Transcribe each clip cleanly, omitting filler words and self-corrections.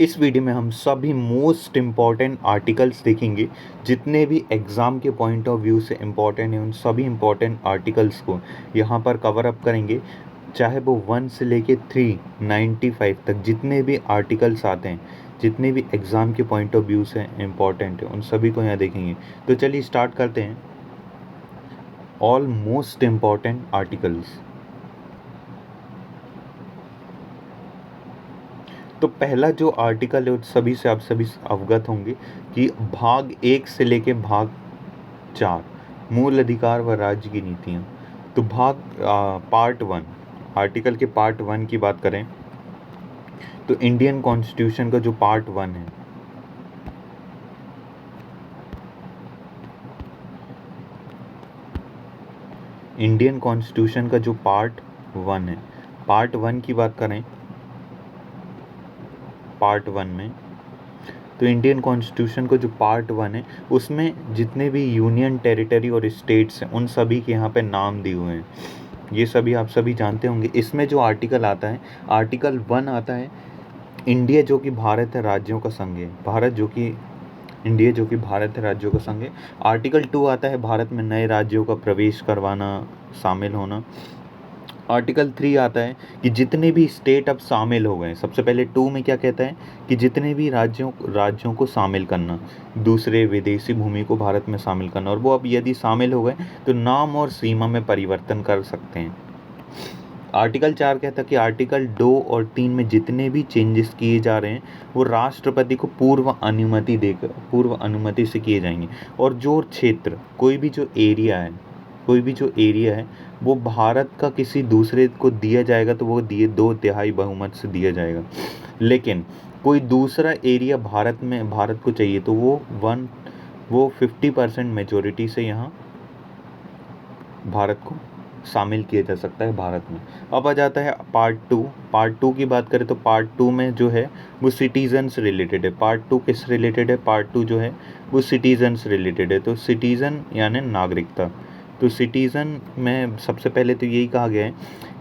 इस वीडियो में हम सभी मोस्ट इम्पॉर्टेंट आर्टिकल्स देखेंगे। जितने भी एग्ज़ाम के पॉइंट ऑफ व्यू से इम्पॉर्टेंट हैं उन सभी इम्पॉर्टेंट आर्टिकल्स को यहाँ पर कवर अप करेंगे। चाहे वो 1 से लेके 395 तक जितने भी आर्टिकल्स आते हैं, जितने भी एग्ज़ाम के पॉइंट ऑफ व्यू से इम्पॉर्टेंट है, उन सभी को यहाँ देखेंगे। तो चलिए स्टार्ट करते हैं। All most important articles. तो पहला जो आर्टिकल है उस सभी से आप सभी अवगत होंगे कि भाग 1 से लेके भाग 4 मूल अधिकार व राज्य की नीतियाँ। तो पार्ट 1, आर्टिकल के पार्ट 1 की बात करें तो इंडियन कॉन्स्टिट्यूशन का जो पार्ट 1 है, इंडियन कॉन्स्टिट्यूशन का जो पार्ट 1 है, पार्ट 1 की बात करें पार्ट 1 में, तो इंडियन कॉन्स्टिट्यूशन का जो पार्ट 1 है उसमें जितने भी यूनियन टेरिटरी और स्टेट्स हैं उन सभी के यहाँ पे नाम दिए हुए हैं। ये सभी आप सभी जानते होंगे। इसमें जो आर्टिकल आता है, आर्टिकल 1 आता है इंडिया जो कि भारत है राज्यों का संघ है, इंडिया जो कि भारत है राज्यों का संघ है। आर्टिकल 2 आता है भारत में नए राज्यों का प्रवेश करवाना, शामिल होना। आर्टिकल 3 आता है कि जितने भी स्टेट अब शामिल हो गए, सबसे पहले 2 में क्या कहता है कि जितने भी राज्यों को शामिल करना, दूसरे विदेशी भूमि को भारत में शामिल करना, और वो अब यदि शामिल हो गए तो नाम और सीमा में परिवर्तन कर सकते हैं। आर्टिकल 4 कहता है कि आर्टिकल 2 और 3 में जितने भी चेंजेस किए जा रहे हैं वो राष्ट्रपति को पूर्व अनुमति से किए जाएंगे। और जो क्षेत्र, कोई भी जो एरिया है वो भारत का किसी दूसरे को दिया जाएगा तो वो 2/3 बहुमत से दिया जाएगा। लेकिन कोई दूसरा एरिया भारत को चाहिए तो वो 50% मेजोरिटी से यहाँ भारत को शामिल किया जा सकता है भारत में। अब आ जाता है पार्ट टू की बात करें तो पार्ट 2 में जो है वो सिटीजन से रिलेटेड है। पार्ट 2 किस रिलेटेड है? पार्ट 2 जो है वो सिटीजन से रिलेटेड है। तो सिटीजन यानी नागरिकता। तो सिटीजन में सबसे पहले तो यही कहा गया है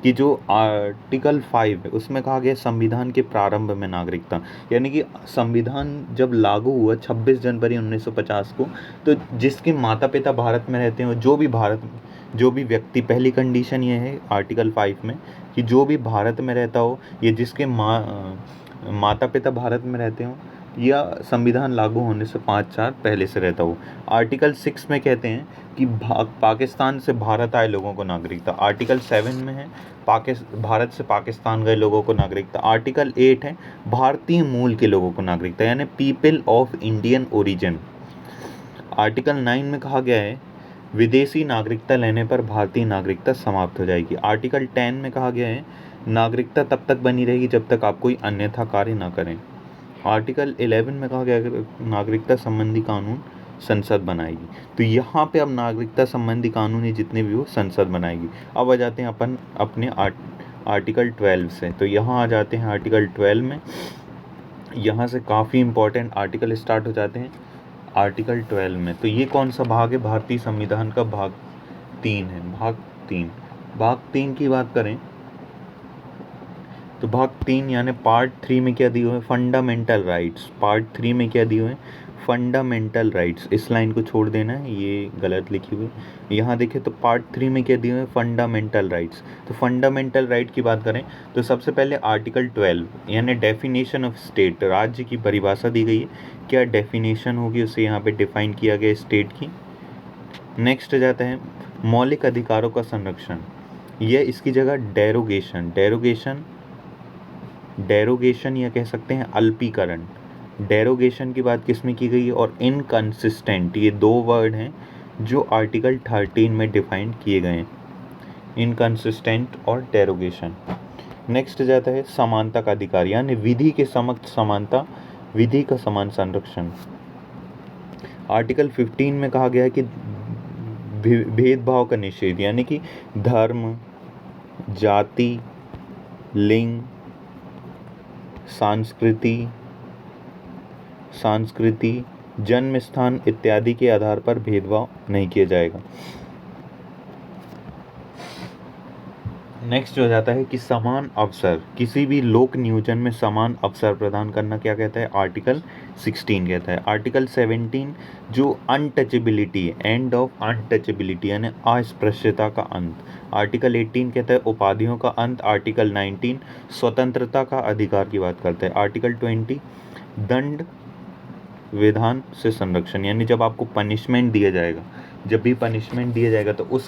कि जो आर्टिकल 5 है उसमें कहा गया है संविधान के प्रारंभ में नागरिकता, यानी कि संविधान जब लागू हुआ 26 जनवरी 1950 को, तो जिसके माता पिता भारत में रहते हैं, जो भी व्यक्ति, पहली कंडीशन ये है आर्टिकल 5 में कि जो भी भारत में रहता हो, ये जिसके माता पिता भारत में रहते हो, या संविधान लागू होने से 5 साल पहले से रहता हो। आर्टिकल 6 में कहते हैं कि पाकिस्तान से भारत आए लोगों को नागरिकता। आर्टिकल 7 में है भारत से पाकिस्तान गए लोगों को नागरिकता। आर्टिकल 8 है भारतीय मूल के लोगों को नागरिकता, यानी people of Indian origin. Article 9 में कहा गया है विदेशी नागरिकता लेने पर भारतीय नागरिकता समाप्त हो जाएगी। आर्टिकल 10 में कहा गया है नागरिकता तब तक बनी रहेगी जब तक आप कोई अन्यथा कार्य ना करें। आर्टिकल 11 में कहा गया है नागरिकता संबंधी कानून संसद बनाएगी। तो यहाँ पे अब नागरिकता संबंधी कानून जितने भी वो संसद बनाएगी। अब आ जाते हैं अपन अपने आर्टिकल 12 से। तो यहाँ आ जाते हैं आर्टिकल 12 में। यहाँ से काफ़ी इंपॉर्टेंट आर्टिकल स्टार्ट हो जाते हैं आर्टिकल 12 में। तो ये कौन सा भाग है? भारतीय संविधान का भाग 3 है। भाग 3 की बात करें तो भाग 3 यानी पार्ट 3 में क्या दिए हुए हैं? Fundamental rights. पार्ट 3 में क्या दिए हुए हैं? Fundamental rights. इस लाइन को छोड़ देना है, ये गलत लिखी हुई। यहाँ देखें तो पार्ट 3 में क्या दिए हुए हैं? Fundamental rights. तो फंडामेंटल राइट की बात करें तो सबसे पहले आर्टिकल 12 यानी डेफिनेशन ऑफ स्टेट, राज्य की परिभाषा दी गई है। क्या डेफिनेशन होगी उसे यहाँ पे डिफाइन किया गया स्टेट की। नेक्स्ट जाता है मौलिक अधिकारों का संरक्षण, यह इसकी जगह डेरोगेशन या कह सकते हैं अल्पीकरण। डेरोगेशन की बात किस में की गई है? और इनकंसिस्टेंट, ये 2 वर्ड हैं जो आर्टिकल 13 में डिफाइन किए गए हैं, इनकंसिस्टेंट और डेरोगेशन। नेक्स्ट जाता है समानता का अधिकार, यानी विधि के समक्ष समानता, विधि का समान संरक्षण। आर्टिकल 15 में कहा गया है कि भेदभाव का निषेध, यानी कि धर्म, जाति, लिंग, संस्कृति, जन्म स्थान इत्यादि के आधार पर भेदभाव नहीं किया जाएगा। नेक्स्ट हो जाता है कि समान अवसर, किसी भी लोक नियोजन में समान अवसर प्रदान करना क्या कहता है, आर्टिकल 16 कहता है। आर्टिकल 17 जो अनटचेबिलिटी है, एंड ऑफ अनटचेबिलिटी यानी अस्पृश्यता का अंत। आर्टिकल 18 कहता है उपाधियों का अंत। आर्टिकल 19 स्वतंत्रता का अधिकार की बात करता है। आर्टिकल 20 दंड विधान से संरक्षण, यानी जब आपको पनिशमेंट दिया जाएगा, जब भी पनिशमेंट दिया जाएगा तो उस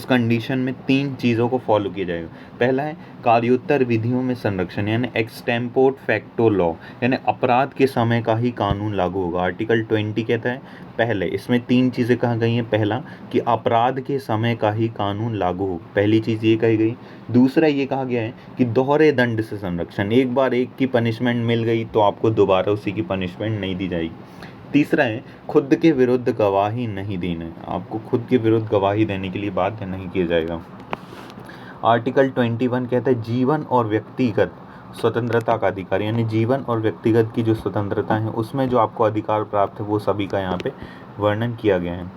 कंडीशन में 3 चीज़ों को फॉलो किया जाएगा। पहला है कार्योत्तर विधियों में संरक्षण, यानी एक्सटेम्पोर फैक्टो लॉ, यानी अपराध के समय का ही कानून लागू होगा। आर्टिकल 20 कहता है पहले इसमें 3 चीज़ें कहा गई हैं। पहला कि अपराध के समय का ही कानून लागू हो, पहली चीज़ ये कही गई। दूसरा ये कहा गया है कि दोहरे दंड से संरक्षण, एक बार एक की पनिशमेंट मिल गई तो आपको दोबारा उसी की पनिशमेंट नहीं दी जाएगी। तीसरा है खुद के विरुद्ध गवाही नहीं देना, आपको खुद के विरुद्ध गवाही देने के लिए बाध्य नहीं किया जाएगा। आर्टिकल 21 कहता है जीवन और व्यक्तिगत स्वतंत्रता का अधिकार, यानी जीवन और व्यक्तिगत की जो स्वतंत्रता है उसमें जो आपको अधिकार प्राप्त है वो सभी का यहाँ पे वर्णन किया गया है।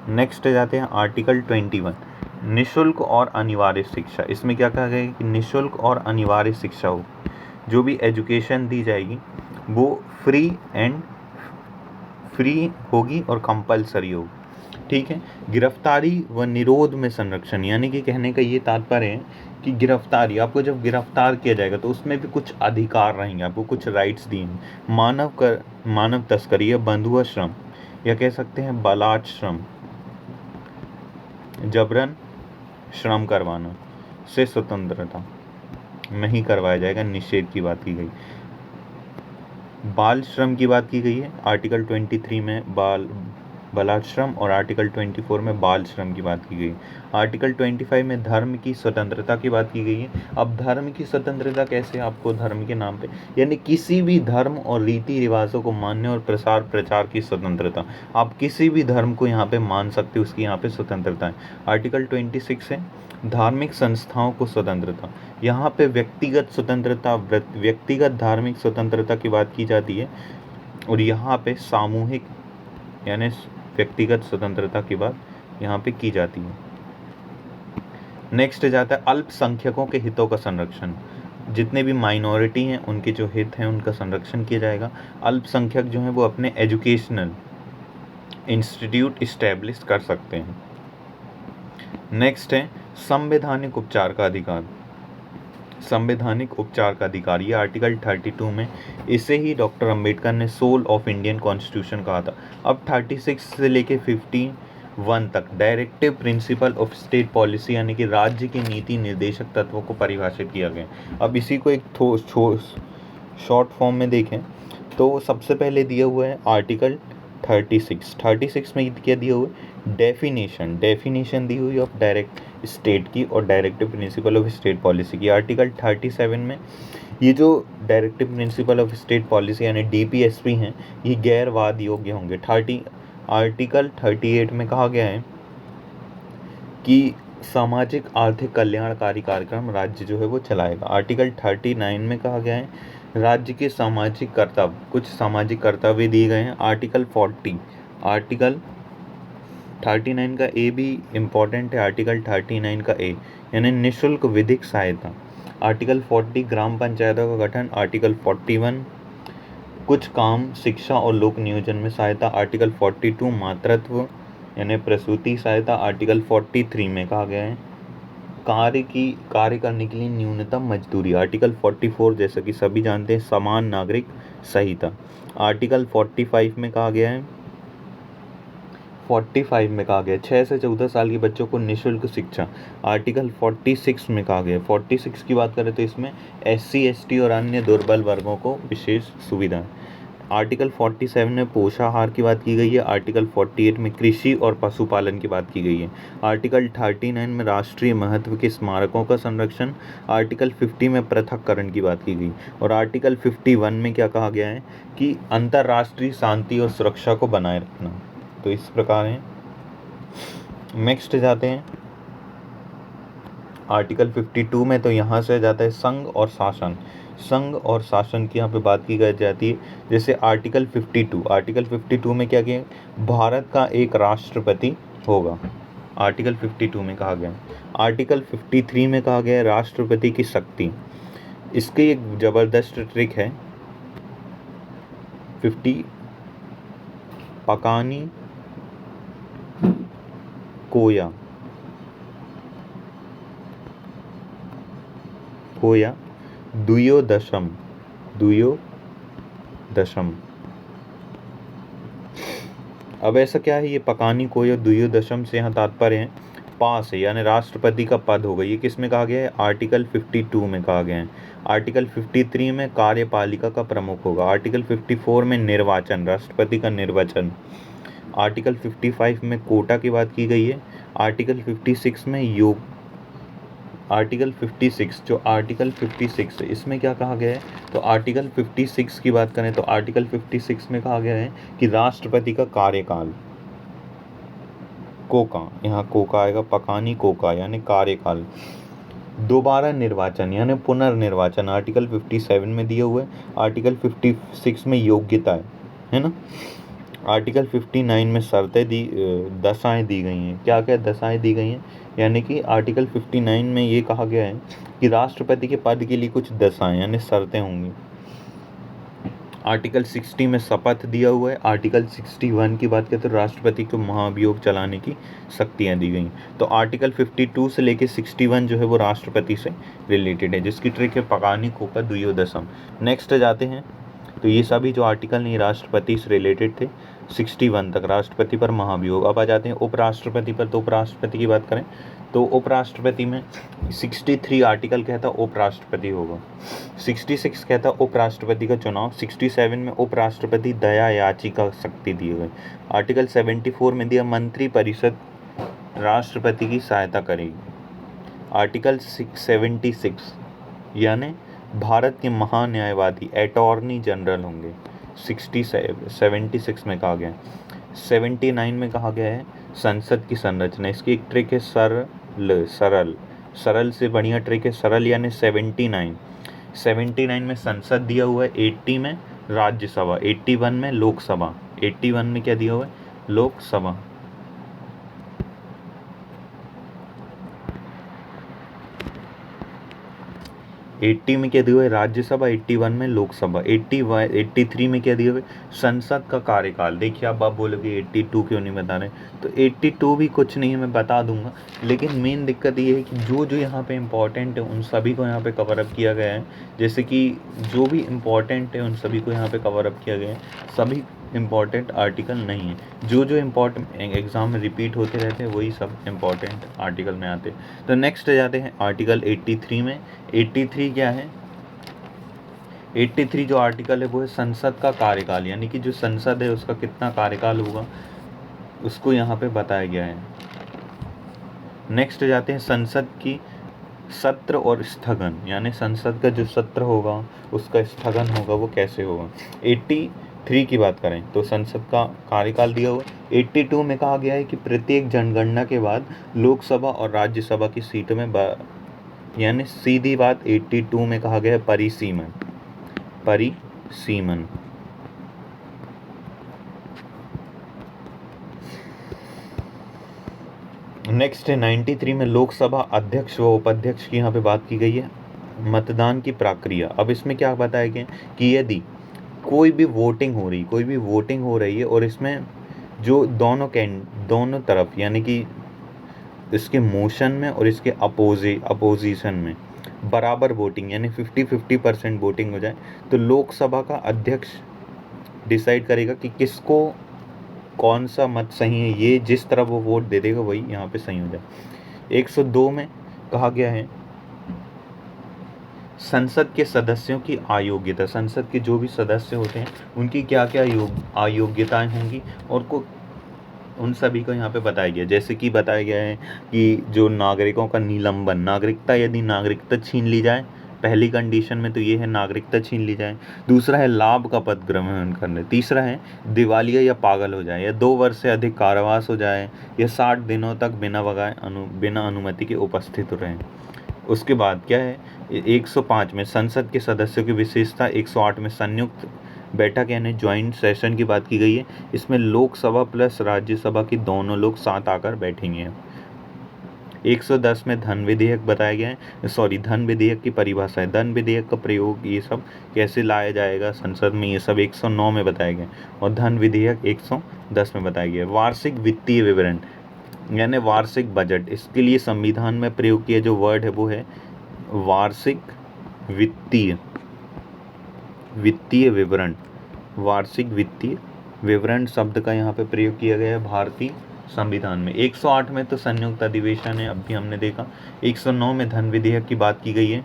नेक्स्ट जाते हैं आर्टिकल 21 निःशुल्क और अनिवार्य शिक्षा। इसमें क्या कहा गया है कि निःशुल्क और अनिवार्य शिक्षा हो, जो भी एजुकेशन दी जाएगी वो फ्री होगी और कंपलसरी होगी। ठीक है। गिरफ्तारी व निरोध में संरक्षण, यानी कि कहने का ये तात्पर्य है कि गिरफ्तारी, आपको जब गिरफ्तार किया जाएगा तो उसमें भी कुछ अधिकार रहेंगे, आपको कुछ राइट्स दिए हैं। मानव तस्करी या बंधुआ श्रम या कह सकते हैं बालाश्रम, जबरन श्रम करवाना से स्वतंत्रता नहीं करवाया जाएगा, निषेध की बात की गई। बाल श्रम की बात की गई है आर्टिकल 23 में बालाश्रम और आर्टिकल 24 में बाल श्रम की बात की गई। आर्टिकल 25 में धर्म की स्वतंत्रता की बात की गई है। अब धर्म की स्वतंत्रता कैसे, आपको धर्म के नाम पे, यानी किसी भी धर्म और रीति रिवाजों को मानने और प्रचार की स्वतंत्रता, आप किसी भी धर्म को यहाँ पे मान सकते हो, उसकी यहाँ पे स्वतंत्रता है। आर्टिकल 26 है धार्मिक संस्थाओं को स्वतंत्रता, यहाँ पे व्यक्तिगत स्वतंत्रता, व्यक्तिगत धार्मिक स्वतंत्रता की बात की जाती है और यहाँ पे सामूहिक यानी व्यक्तिगत स्वतंत्रता की बात यहाँ पे की जाती है। नेक्स्ट जाता है अल्पसंख्यकों के हितों का संरक्षण, जितने भी माइनॉरिटी हैं उनके जो हित हैं उनका संरक्षण किया जाएगा। अल्पसंख्यक जो हैं वो अपने एजुकेशनल इंस्टीट्यूट इस्टेब्लिश कर सकते हैं। नेक्स्ट है संवैधानिक उपचार का अधिकार, संवैधानिक उपचार का अधिकार, ये आर्टिकल 32 में, इसे ही डॉक्टर अंबेडकर ने सोल ऑफ इंडियन कॉन्स्टिट्यूशन कहा था। अब 36 से लेके 51 तक directive principle of state policy, यानी कि राज्य की नीति निर्देशक तत्वों को परिभाषित किया गया। अब इसी को एक शॉर्ट फॉर्म में देखें तो सबसे पहले दिया हुआ है आर्टिकल 36 में क्या दिया हुआ है, डेफिनेशन दी हुई ऑफ डायरेक्ट स्टेट की और directive principle of state policy की। आर्टिकल 37 में ये जो directive principle of state policy यानी DPSP हैं ये गैर वाद योग्य होंगे। आर्टिकल 38 में कहा गया है कि सामाजिक आर्थिक कल्याणकारी कार्यक्रम राज्य जो है वो चलाएगा। आर्टिकल 39 में कहा गया है राज्य के सामाजिक कर्तव्य, कुछ सामाजिक कर्तव्य दिए गए हैं। आर्टिकल 39 का ए भी इम्पॉर्टेंट है। आर्टिकल 39 का ए यानी निःशुल्क विधिक सहायता। आर्टिकल 40 ग्राम पंचायतों का गठन। आर्टिकल 41 कुछ काम शिक्षा और लोक नियोजन में सहायता। आर्टिकल 42 मातृत्व यानी प्रसूति सहायता। आर्टिकल 43 में कहा गया है कार्य करने के लिए न्यूनतम मजदूरी। आर्टिकल 44 जैसा कि सभी जानते हैं समान नागरिक संहिता। आर्टिकल 45 में कहा गया है 6 से 14 साल के बच्चों को निःशुल्क शिक्षा। आर्टिकल 46 में कहा गया 46 की बात करें तो इसमें SC ST और अन्य दुर्बल वर्गों को विशेष सुविधा। आर्टिकल 47 में पोषाहार की बात की गई है। आर्टिकल 48 में कृषि और पशुपालन की बात की गई है। आर्टिकल 39 में राष्ट्रीय महत्व के स्मारकों का संरक्षण। आर्टिकल 50 में पृथक्करण की बात की गई और आर्टिकल 51 में क्या कहा गया है कि अंतर्राष्ट्रीय शांति और सुरक्षा को बनाए रखना। तो इस प्रकार है। नेक्स्ट जाते हैं आर्टिकल 52 में, तो यहाँ से जाता है संघ और शासन की यहाँ पे बात की जाती है। जैसे आर्टिकल 52 में क्या किया, भारत का एक राष्ट्रपति होगा। आर्टिकल 52 में कहा गया आर्टिकल 53 में कहा गया है राष्ट्रपति की शक्ति। इसकी एक जबरदस्त ट्रिक है, 50 पकानी कोया कोया दुयो दशम अब ऐसा क्या है, ये पकानी कोया दुयो दशम से यहाँ तात्पर्य है पास है, यानी राष्ट्रपति का पद होगा। ये किस में कहा गया है, आर्टिकल 52 में कहा गया है। आर्टिकल 53 में कार्यपालिका का प्रमुख होगा। आर्टिकल 54 में निर्वाचन, राष्ट्रपति का निर्वाचन। आर्टिकल 55 में कोटा की बात की गई है। आर्टिकल 56 में योग, आर्टिकल 56 जो आर्टिकल 56 है इसमें क्या कहा गया है, तो आर्टिकल 56 की बात करें तो आर्टिकल 56 में कहा गया है कि राष्ट्रपति का कार्यकाल, कोका, यहाँ कोका आएगा, पकानी कोका यानी कार्यकाल, दोबारा निर्वाचन यानी पुनर्निर्वाचन आर्टिकल 57 में दिया हुआ है। आर्टिकल 56 में योग्यता है ना। आर्टिकल 59 में दशाएं दी गई हैं। क्या क्या दशाएं दी गई हैं, यानी कि आर्टिकल 59 में ये कहा गया है कि राष्ट्रपति के पद के लिए कुछ दशाएं यानी शर्तें होंगी। आर्टिकल 60 में शपथ दिया हुआ है। आर्टिकल 61 की बात करें तो राष्ट्रपति को महाभियोग चलाने की शक्तियां दी गई। तो आर्टिकल 52 से लेके 61 जो है वो राष्ट्रपति से रिलेटेड है, जिसकी ट्रिक है पकानी कोका दुयो दशम। नेक्स्ट जाते हैं, तो ये सभी जो आर्टिकल नहीं राष्ट्रपति से रिलेटेड थे 61 तक, राष्ट्रपति पर महाभियोग। अब आ जाते हैं उपराष्ट्रपति पर। तो उपराष्ट्रपति की बात करें तो उपराष्ट्रपति में 63 आर्टिकल कहता उपराष्ट्रपति होगा, 66 कहता उपराष्ट्रपति का चुनाव, 67 में उपराष्ट्रपति दया याचिका शक्ति दिए गए। आर्टिकल 74 में दिया मंत्री परिषद राष्ट्रपति की सहायता करेगी। आर्टिकल 76 यानी भारत के महान्यायवादी अटॉर्नी जनरल होंगे, 76 में कहा गया है। 79 में कहा गया है संसद की संरचना। इसकी एक ट्रिक है सरल से बढ़िया ट्रिक है सरल, यानी 79 में संसद दिया हुआ है, 80 में राज्यसभा, 81 में लोकसभा। 81 में क्या दिया हुआ है, लोकसभा। 80 में क्या दिया हुआ है, राज्यसभा, 81 में लोकसभा, 83 में क्या दिया हुआ है, संसद का कार्यकाल। देखिए आप बोलोगे 82 क्यों नहीं बता रहे, तो 82 भी कुछ नहीं है, मैं बता दूंगा, लेकिन मेन दिक्कत ये है कि जो जो यहाँ पे इम्पोर्टेंट है उन सभी को यहाँ पे कवर अप किया गया है। जैसे कि जो भी इम्पोर्टेंट है उन सभी को यहाँ पे कवर अप किया गया है, सभी इम्पॉर्टेंट आर्टिकल नहीं है। जो जो इम्पोर्टेंट एग्जाम में रिपीट होते रहते हैं वही सब इम्पोर्टेंट आर्टिकल में आते हैं। तो नेक्स्ट जाते हैं आर्टिकल 83 में। 83 क्या है, 83 जो आर्टिकल है वो है संसद का कार्यकाल, यानी कि जो संसद है उसका कितना कार्यकाल होगा उसको यहाँ पे बताया गया है। नेक्स्ट जाते हैं संसद की सत्र और स्थगन, यानी संसद का जो सत्र होगा उसका स्थगन होगा वो कैसे होगा। 83 की बात करें तो संसद का कार्यकाल दिया हुआ। 82 में कहा गया है कि प्रत्येक जनगणना के बाद लोकसभा और राज्यसभा की सीटों में यानी सीधी बात 82 में कहा गया है परिसीमन। नेक्स्ट है 93 में लोकसभा अध्यक्ष व उपाध्यक्ष की यहाँ पे बात की गई है। मतदान की प्रक्रिया, अब इसमें क्या बताया गया कि यदि कोई भी वोटिंग हो रही है और इसमें जो दोनों तरफ यानी कि इसके मोशन में और इसके अपोजिशन में बराबर वोटिंग यानी 50-50% वोटिंग हो जाए तो लोकसभा का अध्यक्ष डिसाइड करेगा कि किसको कौन सा मत सही है, ये जिस तरह वो वोट दे देगा वही यहाँ पे सही हो जाए। 102 में कहा गया है संसद के सदस्यों की अयोग्यता, संसद के जो भी सदस्य होते हैं उनकी क्या क्या अयोग्यताएं होंगी और उन सभी को यहाँ पे बताया गया। जैसे कि बताया गया है कि जो नागरिकों का निलंबन, नागरिकता यदि नागरिकता छीन ली जाए, पहली कंडीशन में तो ये है नागरिकता छीन ली जाए। दूसरा है लाभ का पद ग्रहण करने। तीसरा है दिवालिया या पागल हो जाए, या 2 वर्ष से अधिक कारावास हो जाए, या 60 दिनों तक बिना अनुमति के उपस्थित रहें। उसके बाद क्या है 105 में संसद के सदस्यों की विशेषता। 108 में संयुक्त बैठक यानी ज्वाइंट सेशन की बात की गई है। इसमें लोकसभा प्लस राज्यसभा के दोनों लोग साथ आकर बैठेंगे। 110 में धन विधेयक बताया गया है, सॉरी धन विधेयक की परिभाषा है, धन विधेयक का प्रयोग ये सब कैसे लाया जाएगा संसद में, ये सब 109 में बताया गया और धन विधेयक 110 में बताया गया है। वार्षिक वित्तीय विवरण यानी वार्षिक बजट, इसके लिए संविधान में प्रयोग किया जो वर्ड है वो है वार्षिक वित्तीय विवरण। वार्षिक वित्तीय विवरण शब्द का यहाँ पे प्रयोग किया गया है भारतीय संविधान में। 108 में तो संयुक्त अधिवेशन है, अभी हमने देखा। 109 में धन विधेयक की बात की गई है।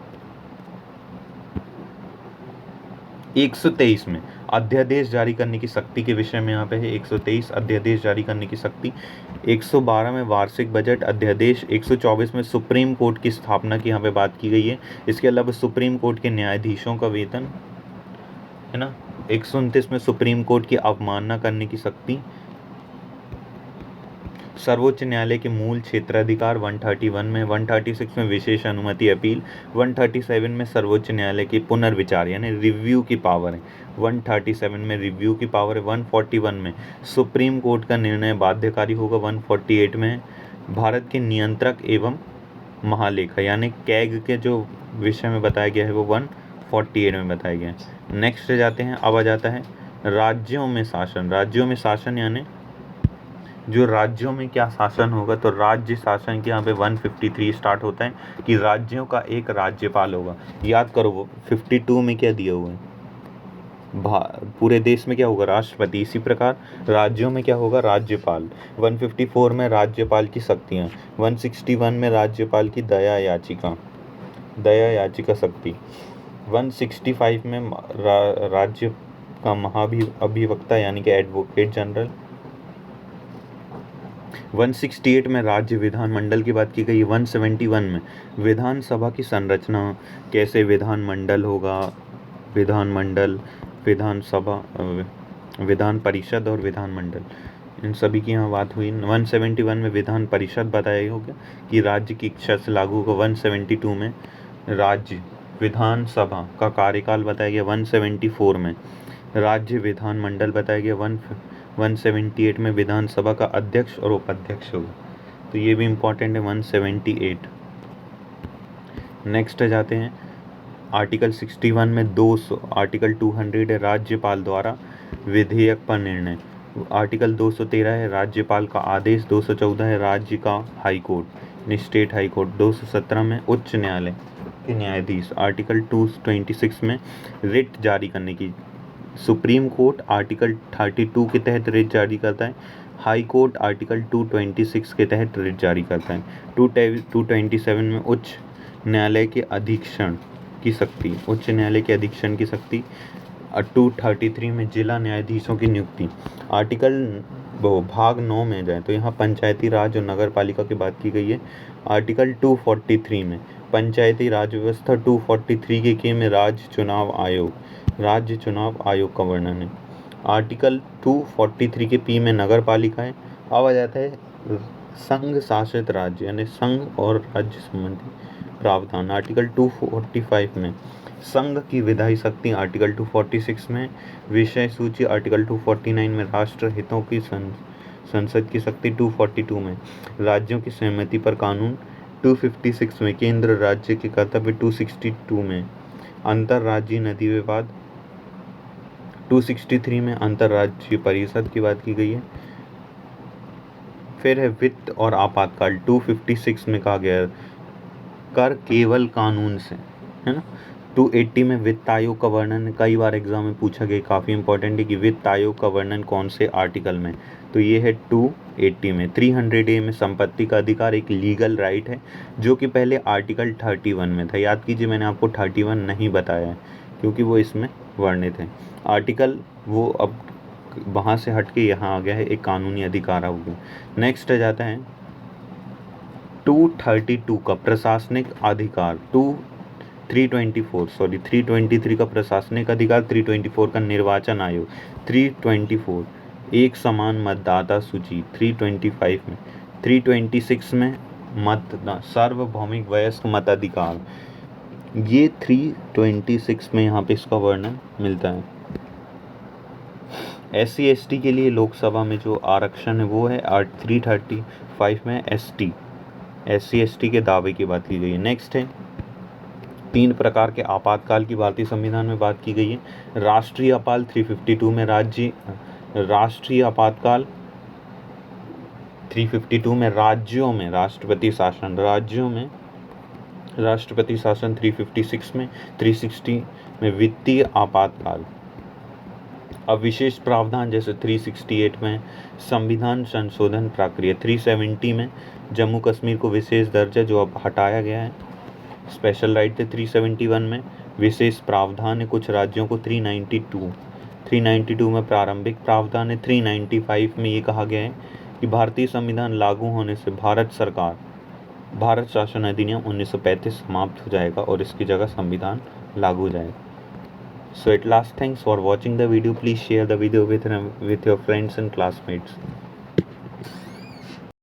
123 में अध्यादेश जारी करने की शक्ति के विषय में यहाँ पे है 123 अध्यादेश जारी करने की शक्ति। 112 में वार्षिक बजट अध्यादेश। 124 में सुप्रीम कोर्ट की स्थापना की यहाँ पे बात की गई है। इसके अलावा सुप्रीम कोर्ट के न्यायाधीशों का वेतन है ना। 129 में सुप्रीम कोर्ट की अवमानना करने की शक्ति। सर्वोच्च न्यायालय के मूल क्षेत्राधिकार 131 में। 136 में विशेष अनुमति अपील। 137 में सर्वोच्च न्यायालय की पुनर्विचार यानी रिव्यू की पावर है। 137 में रिव्यू की पावर है। 141 में सुप्रीम कोर्ट का निर्णय बाध्यकारी होगा। 148 में भारत के नियंत्रक एवं महालेखा यानी कैग के जो विषय में बताया गया है वो 148 में बताया गया है। नेक्स्ट जाते हैं, अब आ जाता है राज्यों में शासन। राज्यों में शासन यानी जो राज्यों में क्या शासन होगा, तो राज्य शासन के यहाँ पे 153 स्टार्ट होता है कि राज्यों का एक राज्यपाल होगा। याद करो वो 52 में क्या दिया हुआ है, पूरे देश में क्या होगा, राष्ट्रपति। इसी प्रकार राज्यों में क्या होगा, राज्यपाल। 154 में राज्यपाल की शक्तियाँ। 161 में राज्यपाल की दया याचिका शक्ति। 165 में राज्य का महाअभिवक्ता यानी कि एडवोकेट जनरल। 168 में राज्य विधानमंडल की बात की गई। 171 में विधानसभा की संरचना, कैसे विधानमंडल होगा, विधानमंडल, विधानसभा, विधान परिषद और विधानमंडल, इन सभी की यहाँ बात हुई। 171 में विधान परिषद बताया होगा कि राज्य की इच्छा से लागू होगा। 172 में राज्य विधानसभा का कार्यकाल बताया गया। 174 में राज्य विधानमंडल बताया गया। 178 में विधानसभा का अध्यक्ष और उपाध्यक्ष होगा, तो ये भी इम्पोर्टेंट है। 178। नेक्स्ट जाते हैं आर्टिकल 61 में 200, आर्टिकल 200 है राज्यपाल द्वारा विधेयक पर निर्णय। आर्टिकल 213 है राज्यपाल का आदेश। 214 है राज्य का high court, state high court. 217 में उच्च न्यायालय के न्यायाधीश। आर्टिकल 226 में रिट जारी करने की, सुप्रीम कोर्ट आर्टिकल 32 के तहत रिट जारी करता है। हाई कोर्ट आर्टिकल 226 के तहत रिट जारी करता है। 227 में उच्च न्यायालय के अधीक्षण की शक्ति, उच्च न्यायालय के अधीक्षण की शक्ति। 233 में जिला न्यायाधीशों की नियुक्ति। आर्टिकल भाग 9 में जाए तो यहाँ पंचायती राज और नगर पालिका की बात की गई है। आर्टिकल 243 में पंचायती राज व्यवस्था। 243 के में राज्य चुनाव आयोग का वर्णन है। आर्टिकल 243 के पी में नगर पालिका है। अब आ जाता है संघ शासित राज्य यानी संघ और राज्य संबंधी प्रावधान। आर्टिकल 245 में संघ की विधायी शक्ति। आर्टिकल 246 में विषय सूची। आर्टिकल 249 में राष्ट्र हितों की संसद की शक्ति। 242 में राज्यों की सहमति पर कानून। 256 में केंद्र राज्य के कर्तव्य। 262 में अंतर्राज्यीय नदी विवाद। 263 में अंतर्राज्यीय परिषद की बात की गई है। फिर है वित्त और आपातकाल। 256 में कहा गया कर केवल कानून से, है ना। 280 में वित्त आयोग का वर्णन, कई बार एग्जाम में पूछा गया, काफ़ी इंपॉर्टेंट है कि वित्त आयोग का वर्णन कौन से आर्टिकल में, तो ये है 280 में। 300A में संपत्ति का अधिकार एक लीगल राइट है जो कि पहले आर्टिकल 31 में था। याद कीजिए मैंने आपको 31 नहीं बताया है क्योंकि वो इसमें वर्णित है। आर्टिकल वो अब वहाँ से हट के यहाँ आ गया है, एक कानूनी अधिकार हो गया। नेक्स्ट जाता है 232 का प्रशासनिक अधिकार। 323 का प्रशासनिक अधिकार। 324 का निर्वाचन आयोग। 324 एक समान मतदाता सूची। 325 में 326 में मतदान सार्वभौमिक वयस्क मताधिकार। ये 326 में यहाँ पे इसका वर्णन मिलता है। SC/ST के लिए लोकसभा में जो आरक्षण है वो है 335 में ST SC/ST के दावे की बात की गई है। नेक्स्ट है 3 प्रकार के आपातकाल की भारतीय संविधान में बात की गई है। राष्ट्रीय आपात 352 में राष्ट्रीय आपातकाल 352 में राज्यों में राष्ट्रपति शासन, राज्यों में राष्ट्रपति शासन 356 में, 360 में वित्तीय आपातकाल। अब विशेष प्रावधान जैसे 368 में संविधान संशोधन प्रक्रिया, 370 में जम्मू कश्मीर को विशेष दर्जा जो अब हटाया गया है, स्पेशल राइट थे। 371 में विशेष प्रावधान है कुछ राज्यों को। 392 में प्रारंभिक प्रावधान है। 395 में ये कहा गया है कि भारतीय संविधान लागू होने से भारत शासन अधिनियम 1935 समाप्त हो जाएगा और इसकी जगह संविधान लागू हो जाएगा। So at last, thanks for watching the video. Please share the video with your friends and classmates.